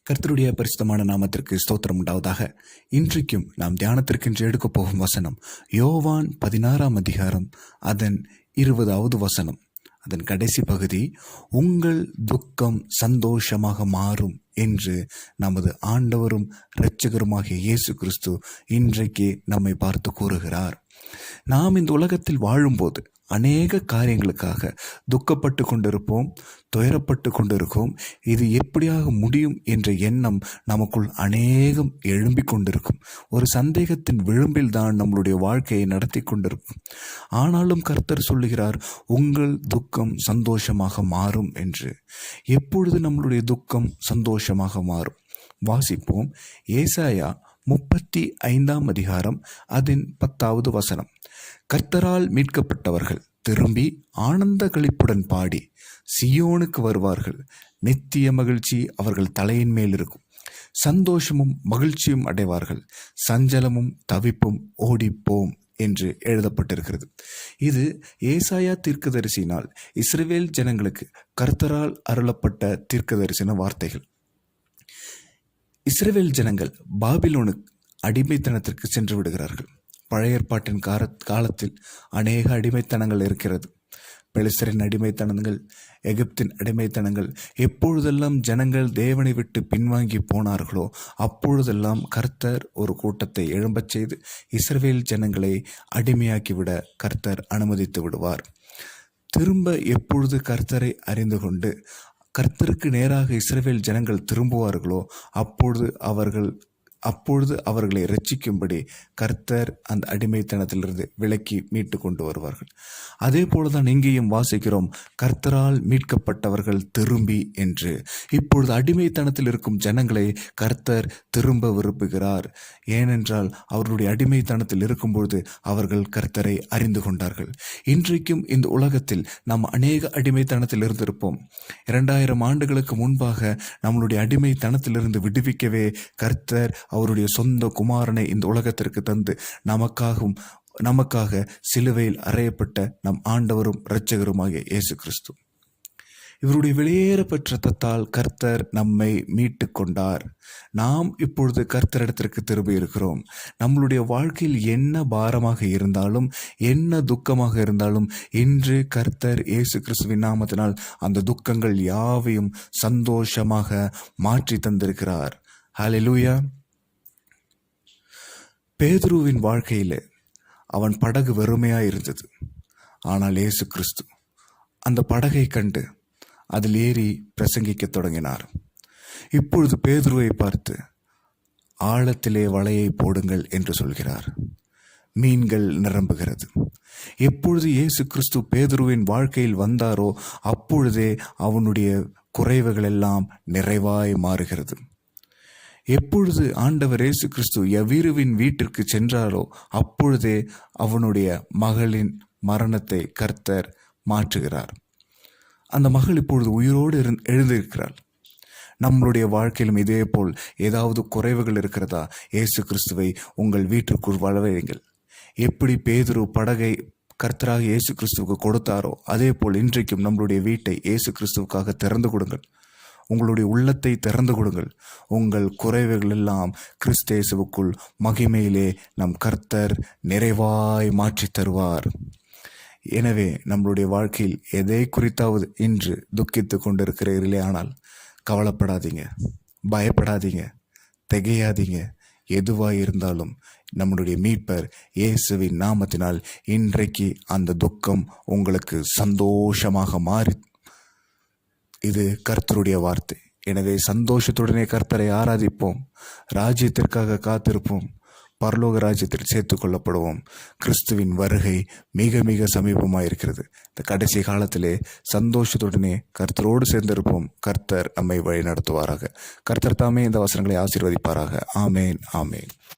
கர்த்தருடைய பரிசுத்தமான நாமத்திற்கு ஸ்தோத்திரம் உண்டாவதாக. இன்றைக்கும் நாம் தியானத்திற்கென்று எடுக்கப் போகும் வசனம் யோவான் 16 அதிகாரம் அதன் 20வது வசனம். அதன் கடைசி பகுதி, உங்கள் துக்கம் சந்தோஷமாக மாறும் என்று நமது ஆண்டவரும் இரட்சகருமாகிய இயேசு கிறிஸ்து இன்றைக்கு நம்மை பார்த்து கூறுகிறார். நாம் இந்த உலகத்தில் வாழும்போது அநேக காரியங்களுக்காக துக்கப்பட்டு கொண்டிருப்போம், துயரப்பட்டு கொண்டிருக்கோம். இது எப்படியாக முடியும் என்ற எண்ணம் நமக்குள் அநேகம் எழும்பிக் கொண்டிருக்கும். ஒரு சந்தேகத்தின் விளிம்பில் தான் நம்மளுடைய வாழ்க்கையை நடத்தி கொண்டிருக்கும். ஆனாலும் கர்த்தர் சொல்லுகிறார், உங்கள் துக்கம் சந்தோஷமாக மாறும் என்று. எப்பொழுது நம்மளுடைய துக்கம் சந்தோஷமாக மாறும்? வாசிப்போம். ஏசாயா 35 அதிகாரம் அதன் 10வது வசனம். கர்த்தரால் மீட்கப்பட்டவர்கள் திரும்பி ஆனந்த களிப்புடன் பாடி சியோனுக்கு வருவார்கள். நித்திய மகிழ்ச்சி அவர்கள் தலையின் மேல் இருக்கும். சந்தோஷமும் மகிழ்ச்சியும் அடைவார்கள். சஞ்சலமும் தவிப்பும் ஓடிப்போம் என்று எழுதப்பட்டிருக்கிறது. இது ஏசாயா தீர்க்கதரிசியினால் இஸ்ரவேல் ஜனங்களுக்கு கர்த்தரால் அருளப்பட்ட தீர்க்கதரிசன வார்த்தைகள். இஸ்ரவேல் ஜனங்கள் பாபிலோனுக்கு அடிமைத்தனத்திற்கு சென்று விடுகிறார்கள். பழைய ஏற்பாட்டின் காலத்தில் அநேக அடிமைத்தனங்கள் இருக்கிறது. பெலிஸ்தரின் அடிமைத்தனங்கள், எகிப்தின் அடிமைத்தனங்கள். எப்பொழுதெல்லாம் ஜனங்கள் தேவனை விட்டு பின்வாங்கி போனார்களோ அப்பொழுதெல்லாம் கர்த்தர் ஒரு கூட்டத்தை எழும்பச் செய்து இஸ்ரவேல் ஜனங்களை அடிமையாக்கிவிட கர்த்தர் அனுமதித்து விடுவார். திரும்ப எப்பொழுது கர்த்தரை அறிந்து கொண்டு கர்த்தருக்கு நேராக இஸ்ரவேல் ஜனங்கள் திரும்புவார்களோ அப்பொழுது அவர்களை இரட்சிக்கும்படி கர்த்தர் அந்த அடிமைத்தனத்திலிருந்து விலக்கி மீட்டு கொண்டு வருவார்கள். அதே போலதான் இங்கேயும் வாசிக்கிறோம், கர்த்தரால் மீட்கப்பட்டவர்கள் திரும்பி என்று. இப்பொழுது அடிமைத்தனத்தில் இருக்கும் ஜனங்களை கர்த்தர் திரும்ப விரும்புகிறார். ஏனென்றால் அவர்களுடைய அடிமைத்தனத்தில் இருக்கும்பொழுது அவர்கள் கர்த்தரை அறிந்து கொண்டார்கள். இன்றைக்கும் இந்த உலகத்தில் நாம் அநேக அடிமைத்தனத்தில் இருந்திருப்போம். 2000 ஆண்டுகளுக்கு முன்பாக நம்மளுடைய அடிமைத்தனத்திலிருந்து விடுவிக்கவே கர்த்தர் அவருடைய சொந்த குமாரனை இந்த உலகத்திற்கு தந்து நமக்காக சிலுவையில் அறையப்பட்ட நம் ஆண்டவரும் இரட்சகருமாகிய இயேசு கிறிஸ்து. இவருடைய வெளியேறப்பெற்ற ரத்தத்தால் கர்த்தர் நம்மை மீட்டு கொண்டார். நாம் இப்பொழுது கர்த்தரிடத்திற்கு திரும்பி இருக்கிறோம். நம்மளுடைய வாழ்க்கையில் என்ன பாரமாக இருந்தாலும், என்ன துக்கமாக இருந்தாலும், இன்று கர்த்தர் இயேசு கிறிஸ்துவின் நாமத்தினால் அந்த துக்கங்கள் யாவையும் சந்தோஷமாக மாற்றி தந்திருக்கிறார். ஹல்லேலூயா. பேதுருவின் வாழ்க்கையில் அவன் படகு வெறுமையாக இருந்தது. ஆனால் இயேசு கிறிஸ்து அந்த படகை கண்டு அதில் ஏறி பிரசங்கிக்க தொடங்கினார். இப்பொழுது பேதுருவை பார்த்து ஆழத்திலே வலையை போடுங்கள் என்று சொல்கிறார். மீன்கள் நிரம்புகிறது. எப்பொழுது இயேசு கிறிஸ்து பேதுருவின் வாழ்க்கையில் வந்தாரோ அப்பொழுதே அவனுடைய குறைவுகள் எல்லாம் நிறைவாய் மாறுகிறது. எப்பொழுது ஆண்டவர் இயேசு கிறிஸ்து யவீருவின் வீட்டிற்கு சென்றாரோ அப்பொழுதே அவனுடைய மகளின் மரணத்தை கர்த்தர் மாற்றுகிறார். அந்த மகள் இப்பொழுது உயிரோடு எழுந்திருக்கிறாள். நம்மளுடைய வாழ்க்கையிலும் இதே போல் ஏதாவது குறைவுகள் இருக்கிறதா? இயேசு கிறிஸ்துவை உங்கள் வீட்டிற்குள் வரவையுங்கள். எப்படி பேதுரு படகை கர்த்தராக இயேசு கிறிஸ்துவுக்கு கொடுத்தாரோ அதே போல் இன்றைக்கும் நம்மளுடைய வீட்டை இயேசு கிறிஸ்துவுக்காக திறந்து கொடுங்கள். உங்களுடைய உள்ளத்தை திறந்து கொடுங்கள். உங்கள் குறைவுகள் எல்லாம் கிறிஸ்தேசுவுக்குள் மகிமையிலே நம் கர்த்தர் நிறைவாய் மாற்றி தருவார். எனவே நம்மளுடைய வாழ்க்கையில் எதை குறித்தாவது இன்று துக்கித்து கொண்டிருக்கிறீர்களே, ஆனால் கவலைப்படாதீங்க, பயப்படாதீங்க, திகையாதீங்க. எதுவாய் இருந்தாலும் நம்முடைய மீட்பர் இயேசுவின் நாமத்தினால் இன்றைக்கு அந்த துக்கம் உங்களுக்கு சந்தோஷமாக மாறி. இது கர்த்தருடைய வார்த்தை. எனவே சந்தோஷத்துடனே கர்த்தரை ஆராதிப்போம். ராஜ்யத்திற்காக காத்திருப்போம். பரலோக ராஜ்யத்தில் சேர்த்துக் கொள்ளப்படுவோம். கிறிஸ்துவின் வருகை மிக மிக சமீபமாயிருக்கிறது. இந்த கடைசி காலத்திலே சந்தோஷத்துடனே கர்த்தரோடு சேர்ந்திருப்போம். கர்த்தர் நம்மை வழி நடத்துவாராக. கர்த்தர் தாமே இந்த வசனங்களை ஆசீர்வதிப்பாராக. ஆமேன், ஆமேன்.